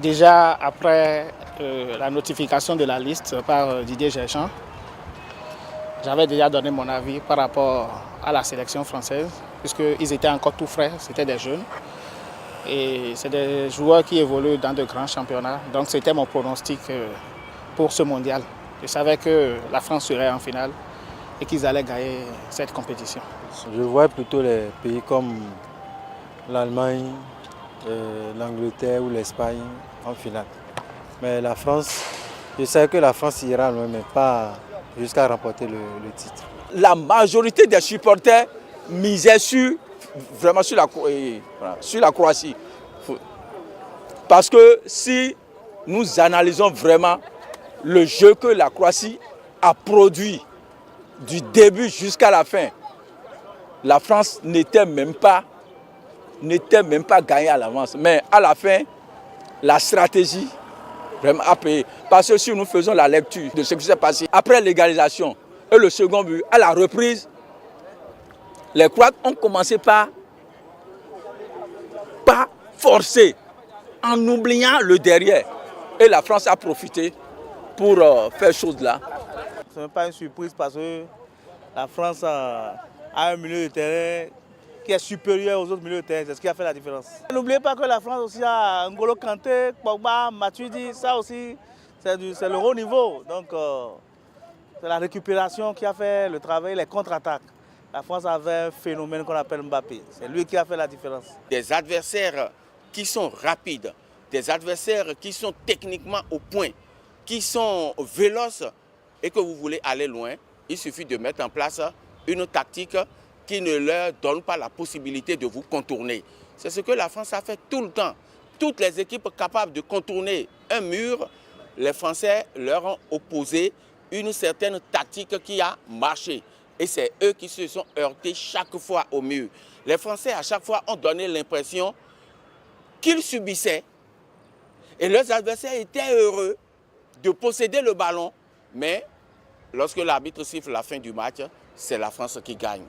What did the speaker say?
Déjà après la notification de la liste par Didier Deschamps, j'avais déjà donné mon avis par rapport à la sélection française, puisqu'ils étaient encore tout frais, c'était des jeunes. Et c'est des joueurs qui évoluent dans de grands championnats. Donc c'était mon pronostic pour ce mondial. Je savais que la France serait en finale et qu'ils allaient gagner cette compétition. Je vois plutôt les pays comme l'Allemagne, l'Angleterre ou l'Espagne en finale. Mais la France, je sais que la France ira loin, mais pas jusqu'à remporter le titre. La majorité des supporters misaient vraiment sur la Croatie. Parce que si nous analysons vraiment le jeu que la Croatie a produit du début jusqu'à la fin, la France n'était même pas gagnée à l'avance. Mais à la fin, la stratégie vraiment a payé. Parce que si nous faisons la lecture de ce qui s'est passé après l'égalisation et le second but, à la reprise, les Croates ont commencé par forcer en oubliant le derrière. Et la France a profité pour faire chose là. Ce n'est pas une surprise parce que la France a un milieu de terrain qui est supérieur aux autres milieux de terrain. C'est ce qui a fait la différence. N'oubliez pas que la France aussi a N'Golo Kanté, Pogba, Matuidi. Ça aussi, c'est le haut niveau. Donc, c'est la récupération qui a fait le travail, les contre-attaques. La France avait un phénomène qu'on appelle Mbappé. C'est lui qui a fait la différence. Des adversaires qui sont rapides, des adversaires qui sont techniquement au point, qui sont véloces et que vous voulez aller loin, il suffit de mettre en place une tactique qui ne leur donne pas la possibilité de vous contourner. C'est ce que la France a fait tout le temps. Toutes les équipes capables de contourner un mur, les Français leur ont opposé une certaine tactique qui a marché. Et c'est eux qui se sont heurtés chaque fois au mur. Les Français, à chaque fois, ont donné l'impression qu'ils subissaient. Et leurs adversaires étaient heureux de posséder le ballon. Mais lorsque l'arbitre siffle la fin du match, c'est la France qui gagne.